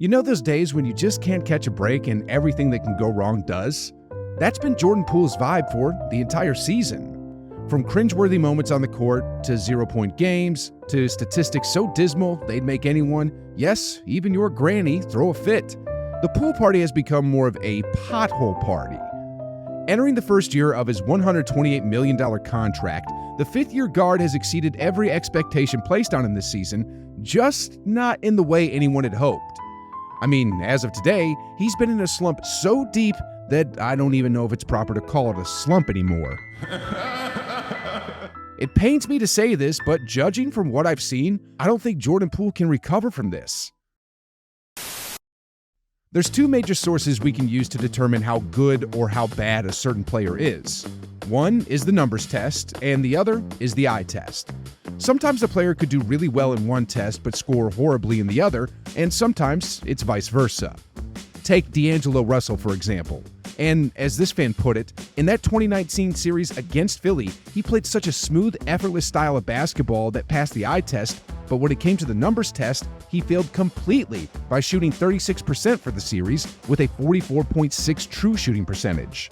You know those days when you just can't catch a break and everything that can go wrong does? That's been Jordan Poole's vibe for the entire season. From cringeworthy moments on the court, to 0-point games, to statistics so dismal they'd make anyone, yes, even your granny, throw a fit. The Poole party has become more of a pothole party. Entering the first year of his $128 million contract, the fifth-year guard has exceeded every expectation placed on him this season, just not in the way anyone had hoped. I mean, as of today, he's been in a slump so deep that I don't even know if it's proper to call it a slump anymore. It pains me to say this, but judging from what I've seen, I don't think Jordan Poole can recover from this. There's two major sources we can use to determine how good or how bad a certain player is. One is the numbers test, and the other is the eye test. Sometimes a player could do really well in one test but score horribly in the other, and sometimes it's vice versa. Take D'Angelo Russell, for example. And as this fan put it, in that 2019 series against Philly, he played such a smooth, effortless style of basketball that passed the eye test, but when it came to the numbers test, he failed completely by shooting 36% for the series with a 44.6 true shooting percentage.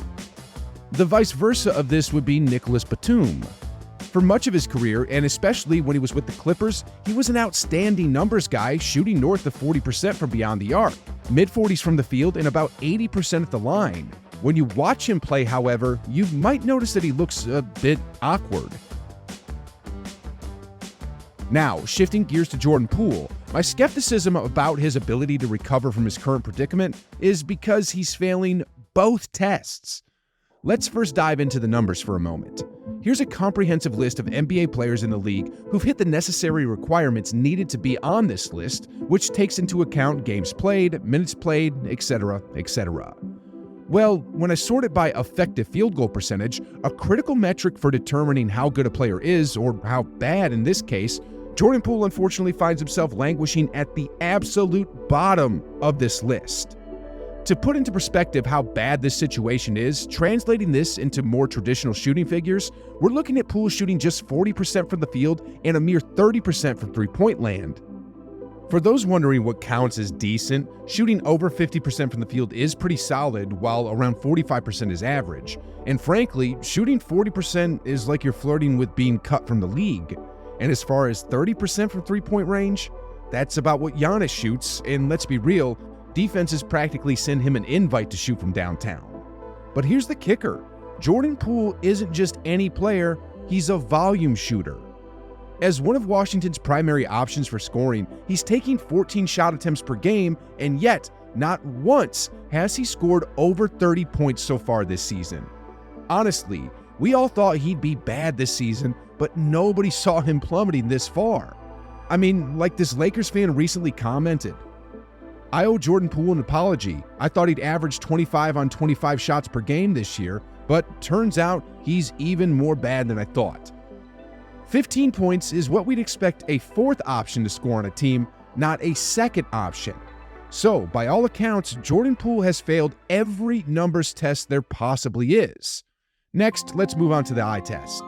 The vice versa of this would be Nicolas Batum. For much of his career, and especially when he was with the Clippers, he was an outstanding numbers guy, shooting north of 40% from beyond the arc, mid-40s from the field, and about 80% at the line. When you watch him play, however, you might notice that he looks a bit awkward. Now, shifting gears to Jordan Poole, my skepticism about his ability to recover from his current predicament is because he's failing both tests. Let's first dive into the numbers for a moment. Here's a comprehensive list of NBA players in the league who've hit the necessary requirements needed to be on this list, which takes into account games played, minutes played, etc., etc. Well, when I sort it by effective field goal percentage, a critical metric for determining how good a player is, or how bad in this case, Jordan Poole unfortunately finds himself languishing at the absolute bottom of this list. To put into perspective how bad this situation is, translating this into more traditional shooting figures, we're looking at Poole shooting just 40% from the field and a mere 30% from three-point land. For those wondering what counts as decent, shooting over 50% from the field is pretty solid, while around 45% is average. And frankly, shooting 40% is like you're flirting with being cut from the league. And as far as 30% from three-point range, that's about what Giannis shoots, and let's be real, defenses practically send him an invite to shoot from downtown. But here's the kicker. Jordan Poole isn't just any player, he's a volume shooter. As one of Washington's primary options for scoring, he's taking 14 shot attempts per game, and yet, not once has he scored over 30 points so far this season. Honestly, we all thought he'd be bad this season, but nobody saw him plummeting this far. I mean, like this Lakers fan recently commented, "I owe Jordan Poole an apology. I thought he'd average 25 on 25 shots per game this year, but turns out he's even more bad than I thought." 15 points is what we'd expect a fourth option to score on a team, not a second option. So, by all accounts, Jordan Poole has failed every numbers test there possibly is. Next, let's move on to the eye test.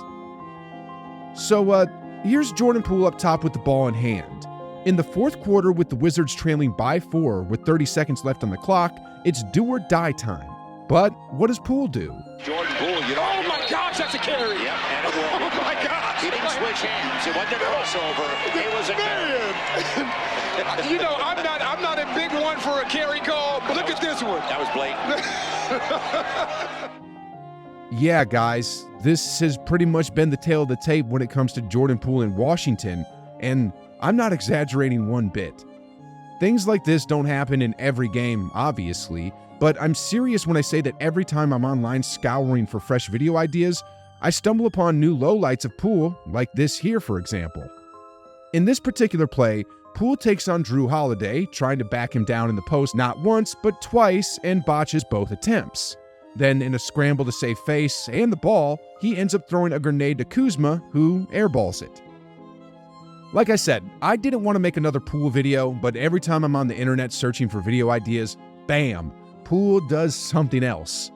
So, here's Jordan Poole up top with the ball in hand. In the fourth quarter, with the Wizards trailing by 4 with 30 seconds left on the clock, it's do or die time. But what does Poole do? Jordan Poole, oh my gosh, that's a carry! Yep, and it will. Oh my gosh! He didn't switch hands. It wasn't a crossover. It was a carry. You know, I'm not a big one for a carry call, but look at this one. That was blatant. Yeah, guys, this has pretty much been the tale of the tape when it comes to Jordan Poole in Washington, and I'm not exaggerating one bit. Things like this don't happen in every game, obviously, but I'm serious when I say that every time I'm online scouring for fresh video ideas, I stumble upon new lowlights of Poole, like this here, for example. In this particular play, Poole takes on Drew Holiday, trying to back him down in the post not once, but twice, and botches both attempts. Then, in a scramble to save face and the ball, he ends up throwing a grenade to Kuzma, who airballs it. Like I said, I didn't want to make another Poole video, but every time I'm on the internet searching for video ideas, bam, Poole does something else.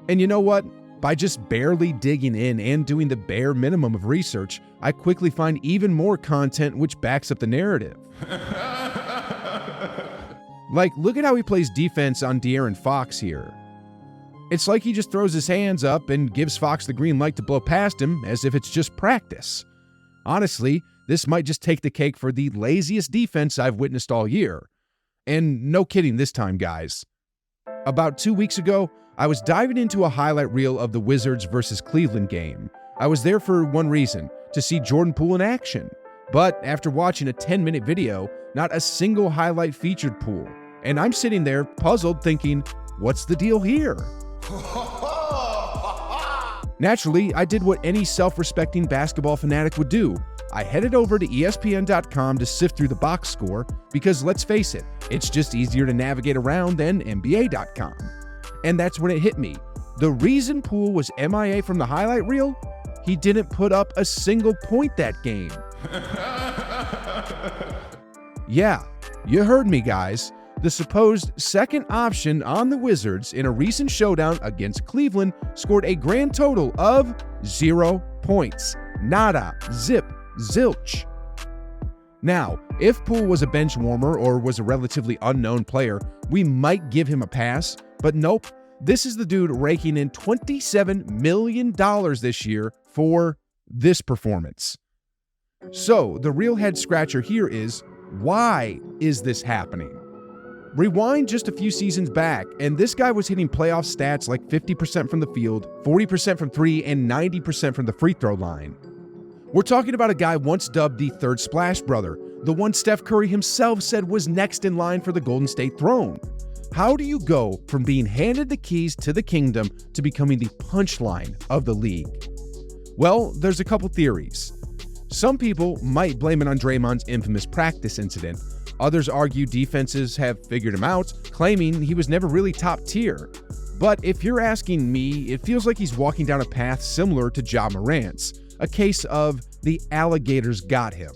And you know what? By just barely digging in and doing the bare minimum of research, I quickly find even more content which backs up the narrative. Like, look at how he plays defense on De'Aaron Fox here. It's like he just throws his hands up and gives Fox the green light to blow past him as if it's just practice. Honestly, this might just take the cake for the laziest defense I've witnessed all year. And no kidding this time, guys. About 2 weeks ago, I was diving into a highlight reel of the Wizards versus Cleveland game. I was there for one reason, to see Jordan Poole in action. But after watching a 10-minute video, not a single highlight featured Poole. And I'm sitting there puzzled thinking, what's the deal here? Naturally, I did what any self-respecting basketball fanatic would do. I headed over to espn.com to sift through the box score because, let's face it, it's just easier to navigate around than NBA.com. And that's when it hit me. The reason Poole was MIA from the highlight reel? He didn't put up a single point that game. Yeah, you heard me, guys. The supposed second option on the Wizards in a recent showdown against Cleveland scored a grand total of 0 points. Nada. Zip. Zilch. Now, if Poole was a bench warmer or was a relatively unknown player, we might give him a pass, but nope. This is the dude raking in $27 million this year for this performance. So, the real head scratcher here is, why is this happening? Rewind just a few seasons back, and this guy was hitting playoff stats like 50% from the field, 40% from three, and 90% from the free throw line. We're talking about a guy once dubbed the third Splash Brother, the one Steph Curry himself said was next in line for the Golden State throne. How do you go from being handed the keys to the kingdom to becoming the punchline of the league? Well, there's a couple theories. Some people might blame it on Draymond's infamous practice incident. Others argue defenses have figured him out, claiming he was never really top tier. But if you're asking me, it feels like he's walking down a path similar to Ja Morant's, a case of the alligators got him.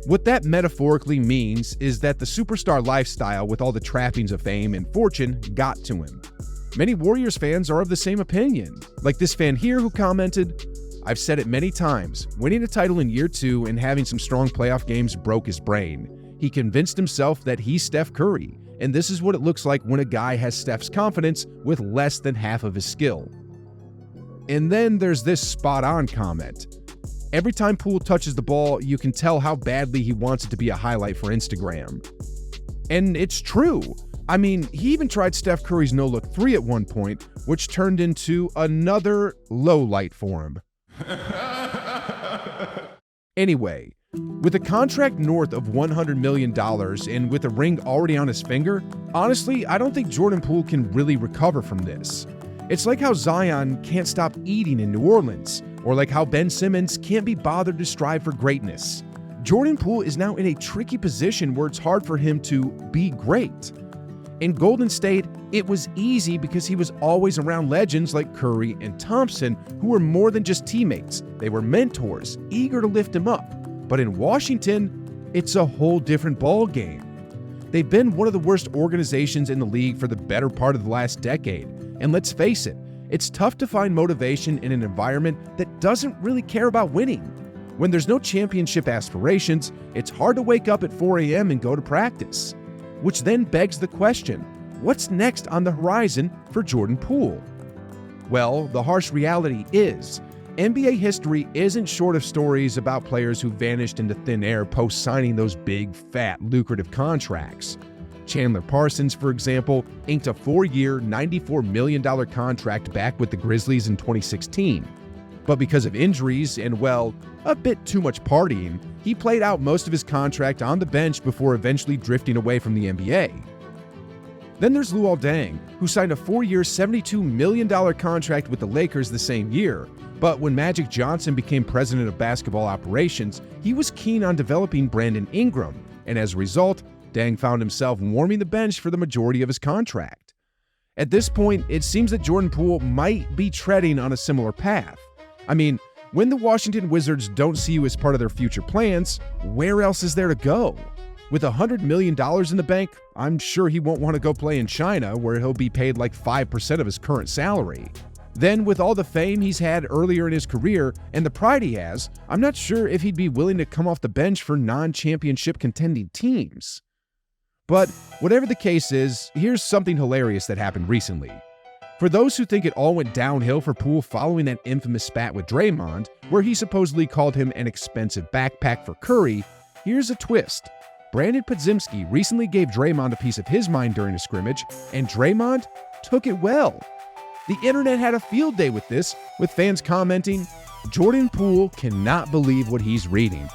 What that metaphorically means is that the superstar lifestyle with all the trappings of fame and fortune got to him. Many Warriors fans are of the same opinion, like this fan here who commented, "I've said it many times, winning a title in year 2 and having some strong playoff games broke his brain. He convinced himself that he's Steph Curry, and this is what it looks like when a guy has Steph's confidence with less than half of his skill." And then there's this spot-on comment. Every time Poole touches the ball, you can tell how badly he wants it to be a highlight for Instagram. And it's true. I mean, he even tried Steph Curry's no-look 3 at one point, which turned into another low light for him. Anyway, with a contract north of $100 million and with a ring already on his finger, honestly, I don't think Jordan Poole can really recover from this. It's like how Zion can't stop eating in New Orleans, or like how Ben Simmons can't be bothered to strive for greatness. Jordan Poole is now in a tricky position where it's hard for him to be great. In Golden State, it was easy because he was always around legends like Curry and Thompson, who were more than just teammates. They were mentors, eager to lift him up. But in Washington, it's a whole different ball game. They've been one of the worst organizations in the league for the better part of the last decade. And let's face it, it's tough to find motivation in an environment that doesn't really care about winning. When there's no championship aspirations, it's hard to wake up at 4 a.m. and go to practice. Which then begs the question, what's next on the horizon for Jordan Poole? Well, the harsh reality is, NBA history isn't short of stories about players who vanished into thin air post-signing those big, fat, lucrative contracts. Chandler Parsons, for example, inked a 4-year, $94 million contract back with the Grizzlies in 2016. But because of injuries and, well, a bit too much partying, he played out most of his contract on the bench before eventually drifting away from the NBA. Then there's Luol Deng, who signed a 4-year, $72 million contract with the Lakers the same year. But when Magic Johnson became president of basketball operations, he was keen on developing Brandon Ingram, and as a result, Deng found himself warming the bench for the majority of his contract. At this point, it seems that Jordan Poole might be treading on a similar path. I mean, when the Washington Wizards don't see you as part of their future plans, where else is there to go? With $100 million in the bank, I'm sure he won't want to go play in China, where he'll be paid like 5% of his current salary. Then, with all the fame he's had earlier in his career and the pride he has, I'm not sure if he'd be willing to come off the bench for non-championship contending teams. But whatever the case is, here's something hilarious that happened recently. For those who think it all went downhill for Poole following that infamous spat with Draymond, where he supposedly called him an expensive backpack for Curry, here's a twist. Brandon Podziemski recently gave Draymond a piece of his mind during a scrimmage, and Draymond took it well. The internet had a field day with this, with fans commenting, "Jordan Poole cannot believe what he's reading.